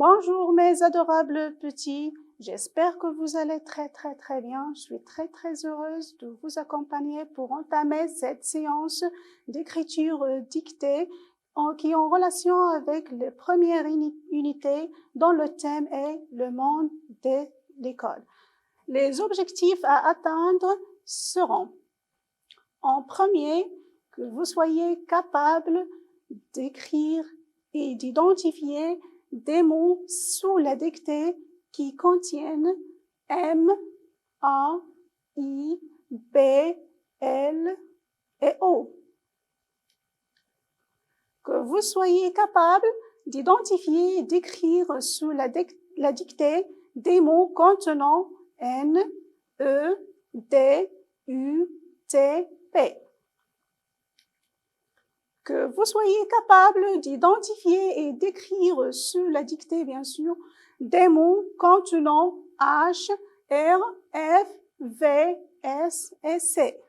Bonjour mes adorables petits, j'espère que vous allez très bien. Je suis très heureuse de vous accompagner pour entamer cette séance d'écriture dictée qui est en relation avec les premières unités dont le thème est le monde de l'école. Les objectifs à atteindre seront en premier que vous soyez capable d'écrire et d'identifier des mots sous la dictée qui contiennent M, A, I, B, L et O. Que vous soyez capable d'identifier et d'écrire sous la dictée des mots contenant N, E, D, U, T, P. Que vous soyez capable d'identifier et d'écrire sous la dictée, bien sûr, des mots contenant H, R, F, V, S et C.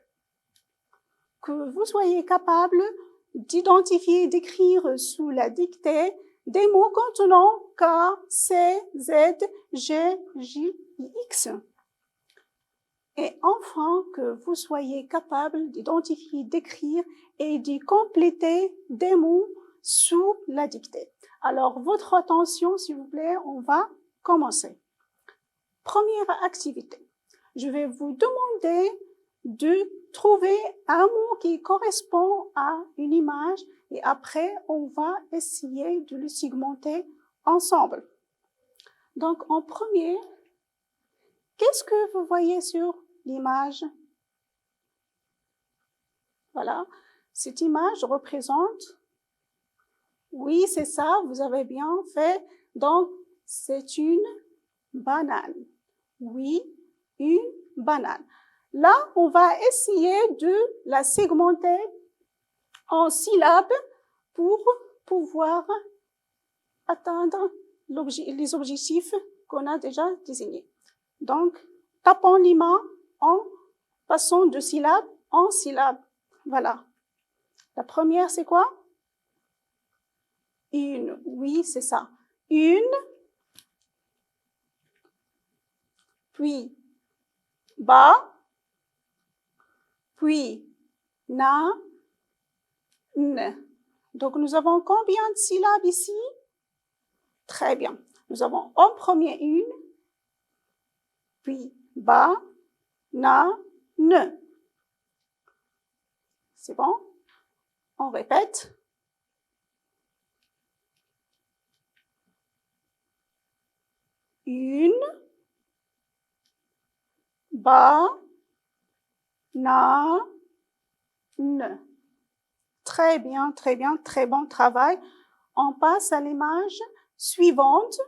Que vous soyez capable d'identifier et d'écrire sous la dictée des mots contenant K, C, Z, G, J, X. Et enfin, que vous soyez capable d'identifier, d'écrire et d'y compléter des mots sous la dictée. Alors, votre attention, s'il vous plaît, on va commencer. Première activité. Je vais vous demander de trouver un mot qui correspond à une image et après, on va essayer de le segmenter ensemble. Donc, en premier, qu'est-ce que vous voyez sur l'image? Voilà, cette image représente, oui, c'est ça, vous avez bien fait. Donc, c'est une banane. Oui, une banane. Là, on va essayer de la segmenter en syllabes pour pouvoir atteindre les objectifs qu'on a déjà désignés. Donc, tapons les mains en passant de syllabe en syllabe. Voilà. La première, c'est quoi? Une. Oui, c'est ça. Une. Puis, ba. Puis, na. N. Donc, nous avons combien de syllabes ici? Très bien. Nous avons en premier une. Puis, ba, na, ne. C'est bon? On répète. Une, ba, na, ne. Très bien, très bon travail. On passe à l'image suivante.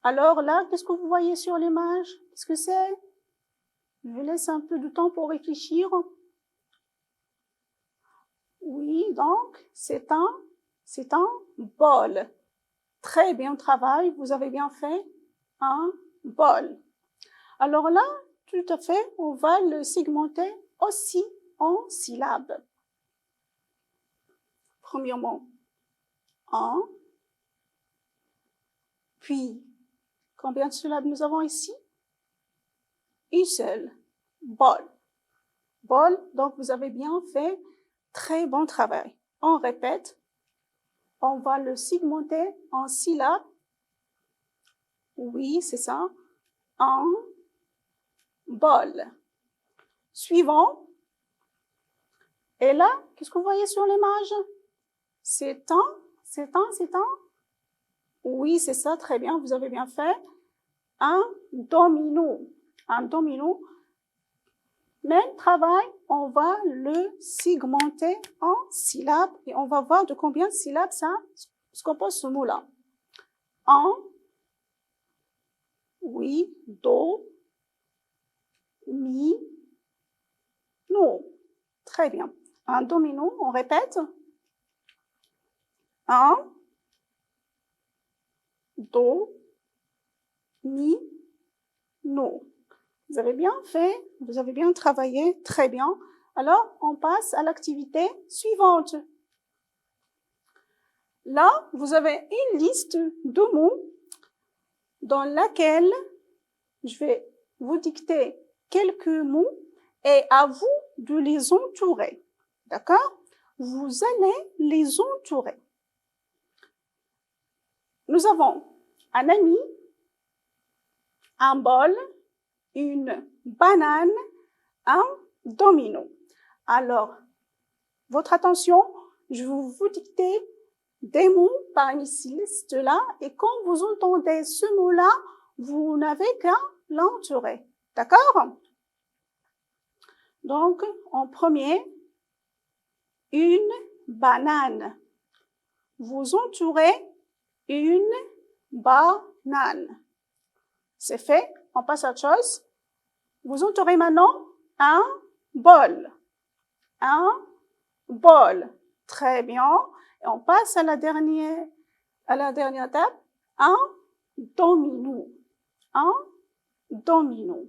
Alors là, qu'est-ce que vous voyez sur l'image? Qu'est-ce que c'est? Je vous laisse un peu de temps pour réfléchir. Oui, donc, c'est un bol. Très bien travail, vous avez bien fait un bol. Alors là, tout à fait, on va le segmenter aussi en syllabes. Premièrement, un, puis, combien de syllabes nous avons ici? Une seule, bol. Bol, donc vous avez bien fait très bon travail. On répète, on va le segmenter en syllabes. Oui, c'est ça. Un bol. Suivant. Et là, qu'est-ce que vous voyez sur l'image? C'est un. Oui, c'est ça, très bien, vous avez bien fait. Un domino. Un domino. Même travail, on va le segmenter en syllabes et on va voir de combien de syllabes ça se compose ce mot-là. Un, oui, do, mi, no. Très bien. Un domino, on répète. Un, do, mi, no. Vous avez bien fait, vous avez bien travaillé, très bien. Alors, on passe à l'activité suivante. Là, vous avez une liste de mots dans laquelle je vais vous dicter quelques mots et à vous de les entourer. D'accord? Vous allez les entourer. Nous avons un ami, un bol, une banane, un domino. Alors, votre attention, je vais vous dicter des mots parmi ces listes-là et quand vous entendez ce mot-là, vous n'avez qu'à l'entourer. D'accord? Donc, en premier, une banane. Vous entourez une banane. C'est fait, on passe à autre chose. Vous entourez maintenant un bol. Un bol. Très bien. Et on passe à la dernière étape. Un domino. Un domino.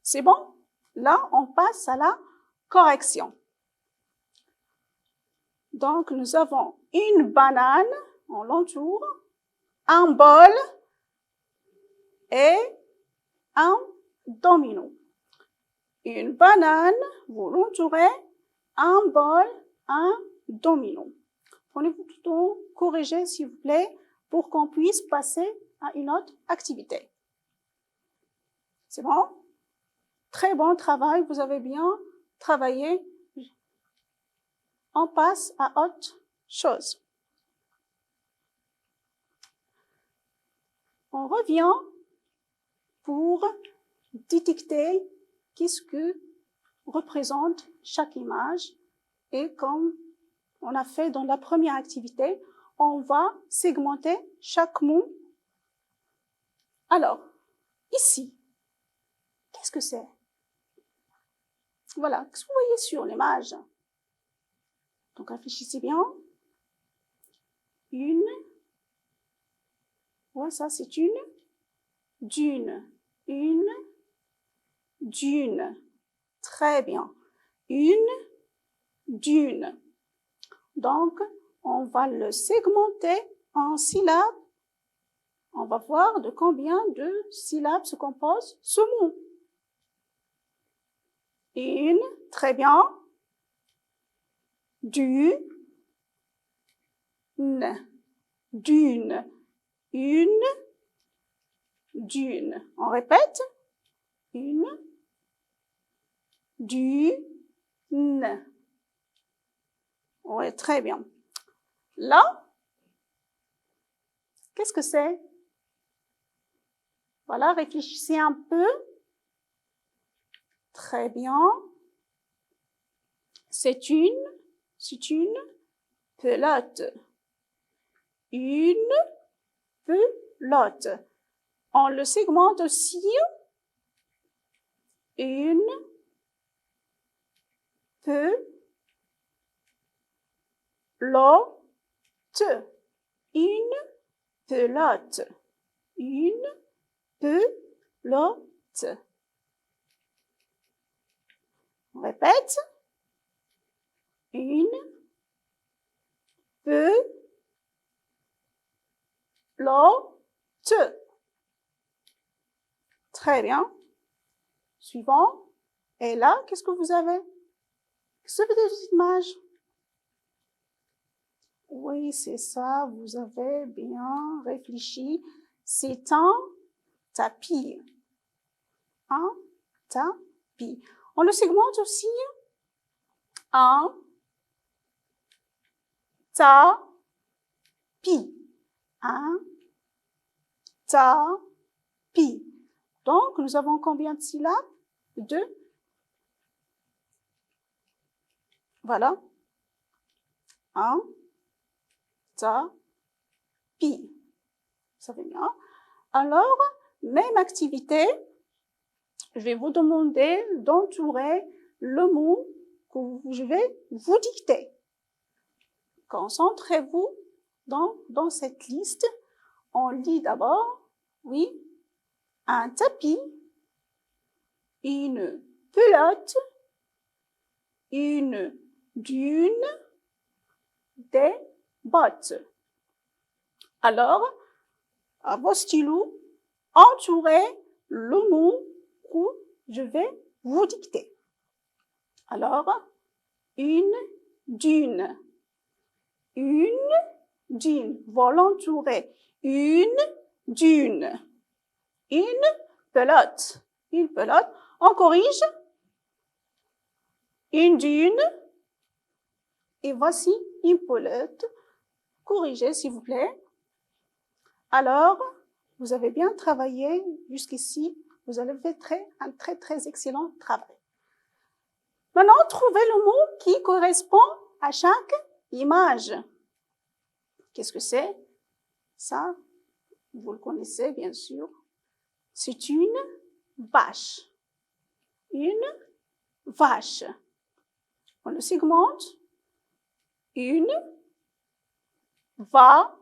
C'est bon? Là, on passe à la correction. Donc, nous avons une banane, on l'entoure, un bol et un domino. Une banane, vous l'entourez, un bol, un domino. Prenez-vous tout le temps, corrigez s'il vous plaît, pour qu'on puisse passer à une autre activité. C'est bon? Très bon travail, vous avez bien travaillé. On passe à autre chose. On revient pour détecter qu'est-ce que représente chaque image et comme on a fait dans la première activité, on va segmenter chaque mot. Alors, ici, qu'est-ce que c'est? Voilà, qu'est-ce que vous voyez sur l'image? Donc, réfléchissez bien. Une. Ouais, ça, c'est une dune. Une dune. Très bien. Une dune. Donc, on va le segmenter en syllabes. On va voir de combien de syllabes se compose ce mot. Une, très bien. Dune, dune, une, dune. On répète. Une, dune. Oui, très bien. Là, qu'est-ce que c'est? Voilà, réfléchissez un peu. Très bien. C'est une pelote. Une pelote. On le segmente aussi. Une pelote. Une pelote. Une pelote. On répète. Une pelote. Très bien. Suivant. Et là, qu'est-ce que vous avez? Qu'est-ce que vous avez cette image? Oui, c'est ça, vous avez bien réfléchi. C'est un tapis. Un tapis. On le segmente aussi. Un tapis. Un tapis. Donc, nous avons combien de syllabes? 2. Voilà. Un tapis. Ça va bien. Alors, même activité, je vais vous demander d'entourer le mot que je vais vous dicter. Concentrez-vous dans cette liste. On lit d'abord, oui, un tapis, une pelote, une dune, des bottes. Alors, à vos stylos, entourez le mot que je vais vous dicter. Alors, une dune. Une dune. Vous l'entourez. Une dune. Une pelote. Une pelote. On corrige. Une dune. Et voici une pelote. Corrigez, s'il vous plaît. Alors, vous avez bien travaillé jusqu'ici. Vous avez fait un très excellent travail. Maintenant, trouvez le mot qui correspond à chaque image. Qu'est-ce que c'est? Ça, vous le connaissez bien sûr. C'est une vache. Une vache. On le segmente. Une vache.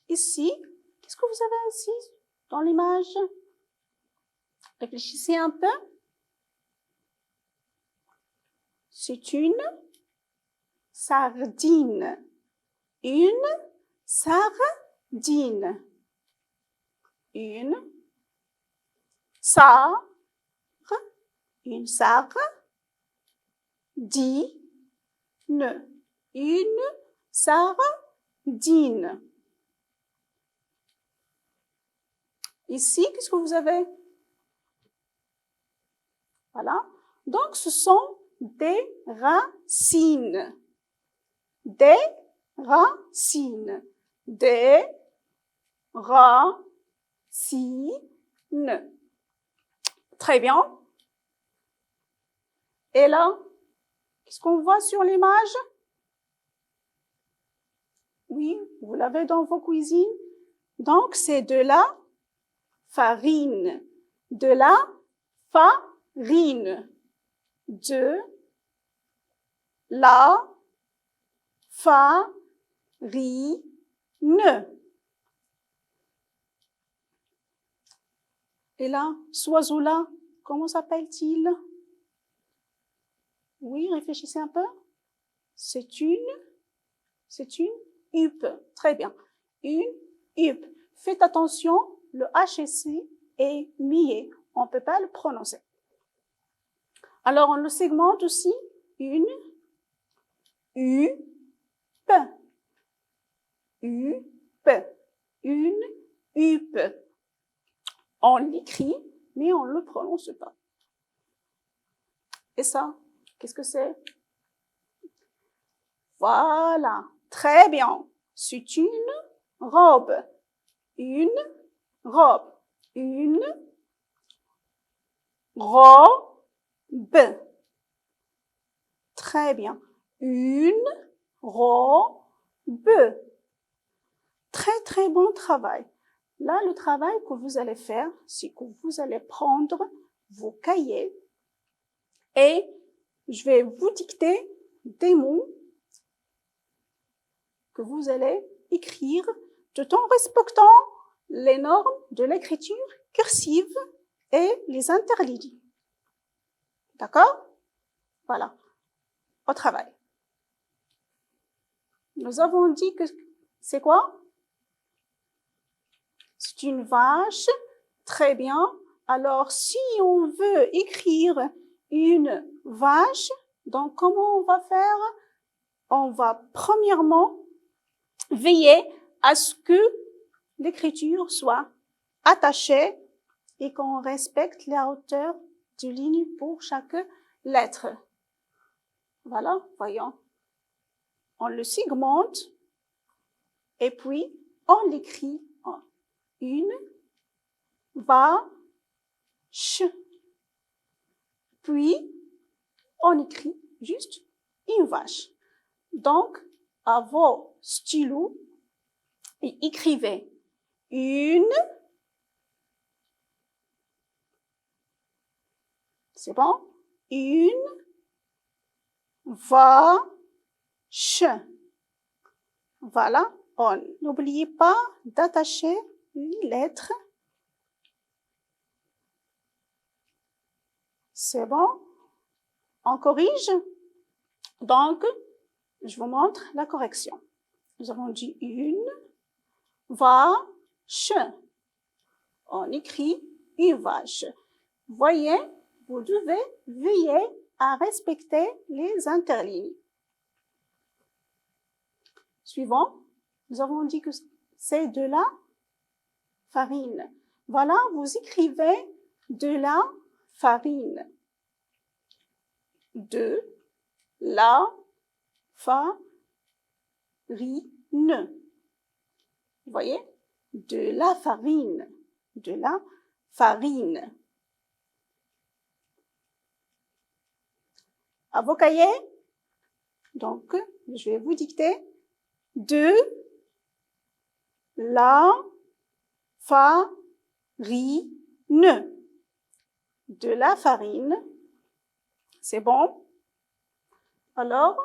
Ici, qu'est-ce que vous avez ici dans l'image? Réfléchissez un peu. C'est une sardine. Une sardine. Une sardine. Une sardine. Ici, qu'est-ce que vous avez? Voilà. Donc, ce sont des racines. Des racines. Des racines. Très bien. Et là, qu'est-ce qu'on voit sur l'image? Oui, vous l'avez dans vos cuisines. Donc, c'est de la farine. De la farine. De la farine. Et là, ce oiseau-là, comment s'appelle-t-il? Oui, réfléchissez un peu. C'est une huppe. Très bien. Une huppe. Faites attention, le H ici est muet. On ne peut pas le prononcer. Alors, on le segmente aussi. Une huppe. Huppe. Une huppe. On l'écrit, mais on ne le prononce pas. Et ça, qu'est-ce que c'est? Voilà. Très bien. C'est une robe. Une robe. Une robe. Très bien. Une robe. Très bon travail. Là, le travail que vous allez faire, c'est que vous allez prendre vos cahiers et je vais vous dicter des mots que vous allez écrire tout en respectant les normes de l'écriture cursive et les interlignes. D'accord? Voilà. Au travail. Nous avons dit que c'est quoi? C'est une vache. Très bien. Alors, si on veut écrire une vache, donc comment on va faire? On va premièrement veiller à ce que l'écriture soit attachée et qu'on respecte la hauteur de ligne pour chaque lettre. Voilà, voyons. On le segmente et puis on l'écrit en une vache. Puis on écrit juste une vache. Donc, à vos stylos, écrivez une. C'est bon? Une vache. Voilà. N'oubliez pas d'attacher les lettres. C'est bon? On corrige. Donc, je vous montre la correction. Nous avons dit une vache. On écrit une vache. Voyez, vous devez veiller à respecter les interlignes. Suivant, nous avons dit que c'est de la farine. Voilà, vous écrivez de la farine. De la farine. Vous voyez? De la farine. De la farine. À vos cahiers. Donc, je vais vous dicter. De la farine. De la farine. C'est bon? Alors,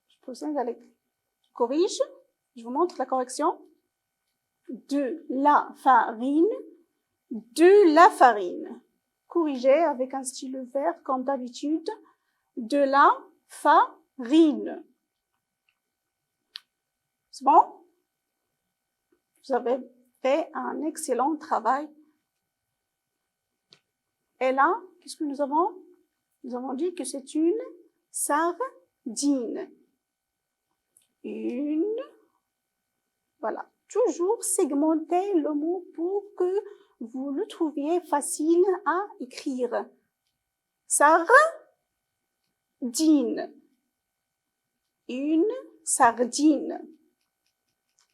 je procède à la corrige. Je vous montre la correction. De la farine. De la farine. Corrigez avec un stylo vert comme d'habitude. De la farine. C'est bon? Vous avez fait un excellent travail. Et là, qu'est-ce que nous avons? Nous avons dit que c'est une sardine. Une. Voilà. Toujours segmenter le mot pour que vous le trouviez facile à écrire. Sardine. Une sardine.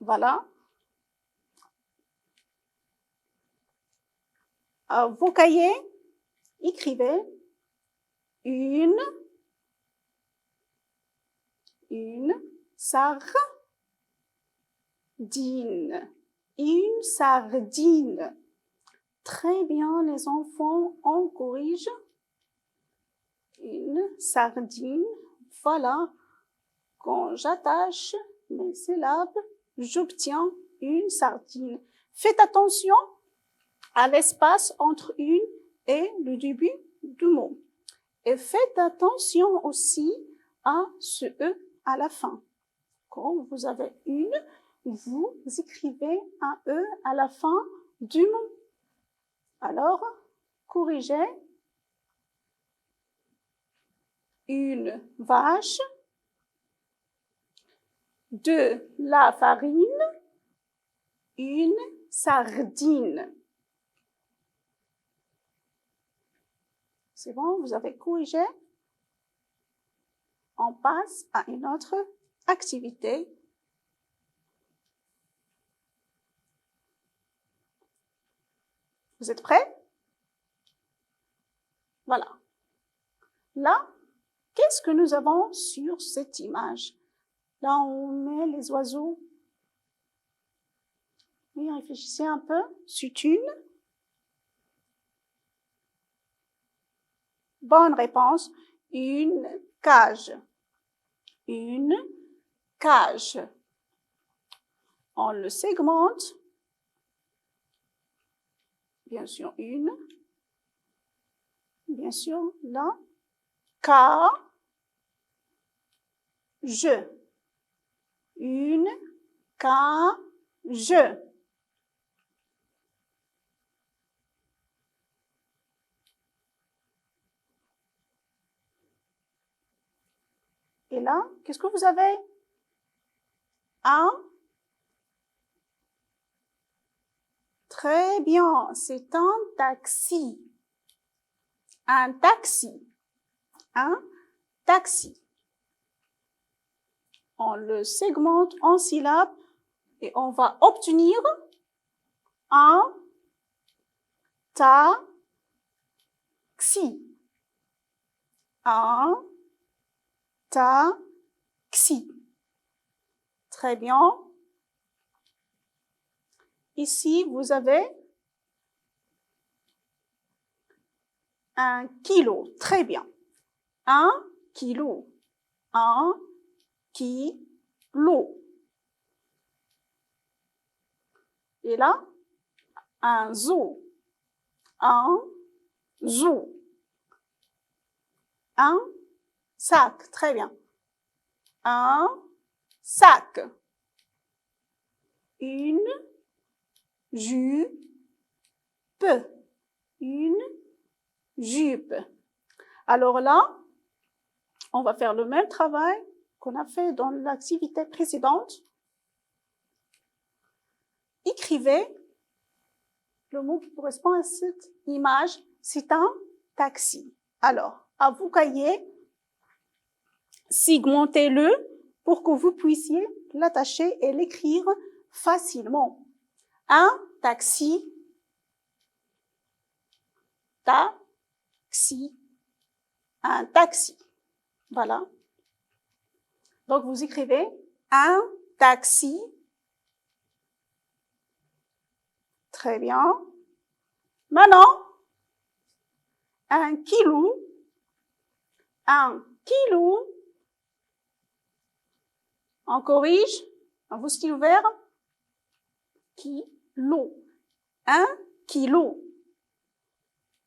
Voilà. À vos cahiers, écrivez une sardine. Une sardine. Très bien, les enfants, on corrige. Une sardine. Voilà. Quand j'attache mes syllabes, j'obtiens une sardine. Faites attention à l'espace entre une et le début du mot. Et faites attention aussi à ce E à la fin. Quand vous avez une, vous écrivez un E à la fin du mot. Alors, corrigez. Une vache. De la farine. Une sardine. C'est bon, vous avez corrigé. On passe à une autre activité. Vous êtes prêts? Voilà. Là, qu'est-ce que nous avons sur cette image? Là, on met les oiseaux. Oui, réfléchissez un peu. C'est une. Bonne réponse. Une cage. Une cage. On le segmente. Bien sûr, une. Bien sûr, là. Cage. Une cage. Et là, qu'est-ce que vous avez? Un. Très bien, c'est un taxi. Un taxi. Un taxi. On le segmente en syllabes et on va obtenir un taxi. Un taxi. Très bien. Ici, vous avez un kilo. Très bien. Un kilo. Un kilo. Et là, un zoo. Un zoo. Un sac. Très bien. Un sac. Une jupe. Une jupe. Alors là, on va faire le même travail qu'on a fait dans l'activité précédente. Écrivez le mot qui correspond à cette image. C'est un taxi. Alors, à vos cahiers, segmentez-le pour que vous puissiez l'attacher et l'écrire facilement. Un taxi. Taxi. Un taxi. Voilà. Donc, vous écrivez un taxi. Très bien. Maintenant, un kilo. Un kilo. On corrige. Un vous style ouvert. Kilo. Un kilo.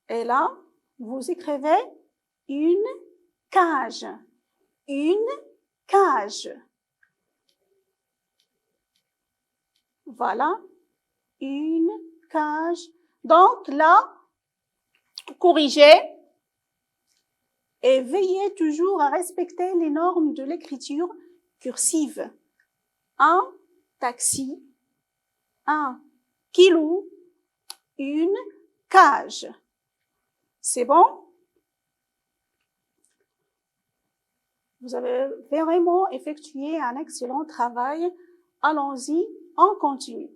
Et là, vous écrivez une cage. Une cage. Voilà. Une cage. Donc là, corrigez et veillez toujours à respecter les normes de l'écriture cursive. Un taxi, un kilo, une cage. C'est bon? Vous avez vraiment effectué un excellent travail. Allons-y, on continue.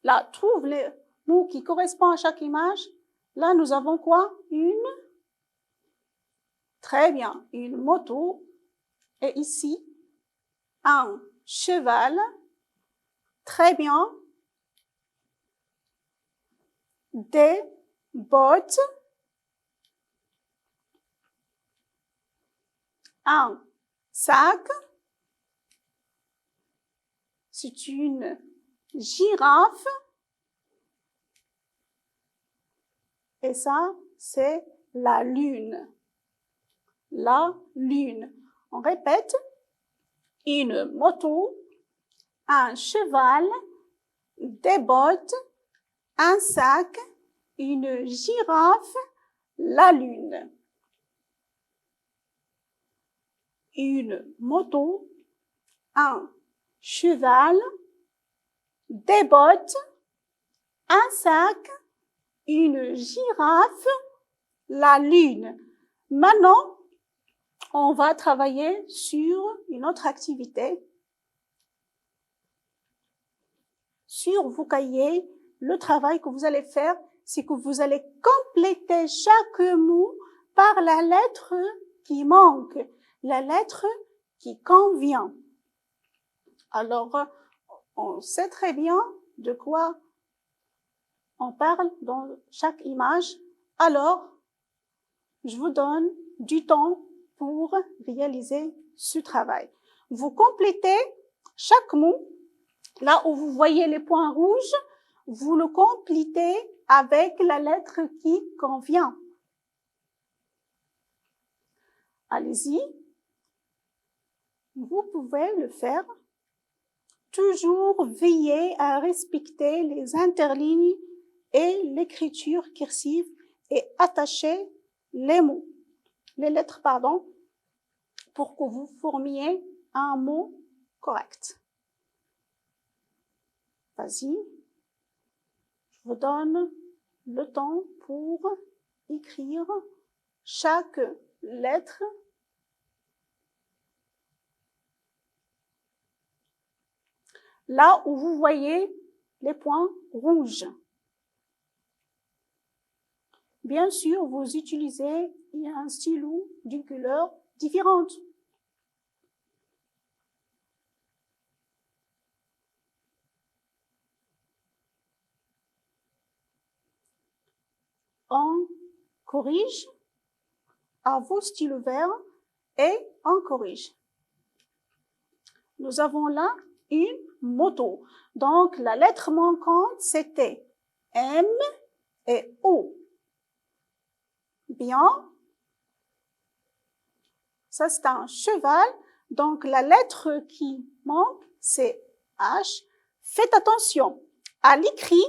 Là, trouve les mots qui correspondent à chaque image. Là, nous avons quoi? Une. Très bien. Une moto. Et ici, un cheval. Très bien. Des bottes. Un sac. C'est une girafe. Et ça, c'est la lune. La lune. On répète. Une moto, un cheval, des bottes, un sac, une girafe, la lune. Une moto, un cheval, des bottes, un sac, une girafe, la lune. Maintenant, on va travailler sur une autre activité. Sur vos cahiers, le travail que vous allez faire, c'est que vous allez compléter chaque mot par la lettre qui manque, la lettre qui convient. Alors, on sait très bien de quoi on parle dans chaque image. Alors, je vous donne du temps pour réaliser ce travail. Vous complétez chaque mot. Là où vous voyez les points rouges, vous le complétez avec la lettre qui convient. Allez-y. Vous pouvez le faire. Toujours veiller à respecter les interlignes et l'écriture cursive et attacher les mots, les lettres, pardon, pour que vous formiez un mot correct. Vas-y. Je vous donne le temps pour écrire chaque lettre. Là où vous voyez les points rouges. Bien sûr, vous utilisez un stylo d'une couleur différente. On corrige à vos stylos verts et on corrige. Nous avons là une moto. Donc, la lettre manquante, c'était M et O. bien. Ça, c'est un cheval. Donc, la lettre qui manque, c'est H. Faites attention. À l'écrit,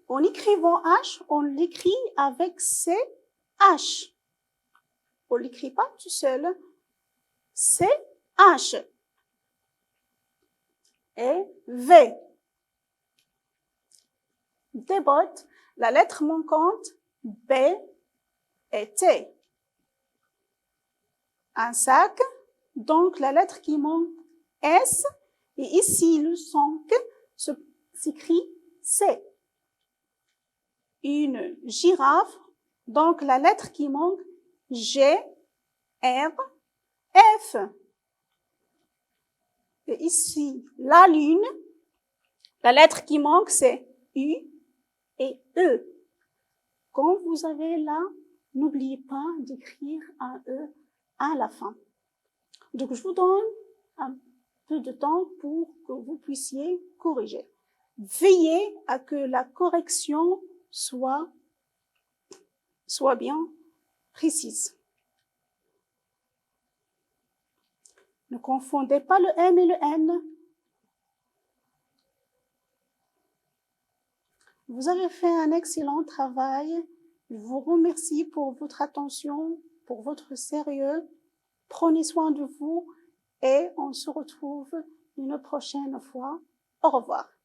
en écrivant H, on l'écrit avec CH. On ne l'écrit pas tout seul. CH. Et V. Des bottes. La lettre manquante, B et T. Un sac. Donc, la lettre qui manque, S. Et ici, le 5 s'écrit C. Une girafe. Donc, la lettre qui manque, G, R, F. Et ici, la lune. La lettre qui manque, c'est U et E. Quand vous avez là, n'oubliez pas d'écrire un E à la fin. Donc, je vous donne un peu de temps pour que vous puissiez corriger. Veillez à que la correction soit bien précise. Ne confondez pas le M et le N. Vous avez fait un excellent travail. Je vous remercie pour votre attention, pour votre sérieux. Prenez soin de vous et on se retrouve une prochaine fois. Au revoir.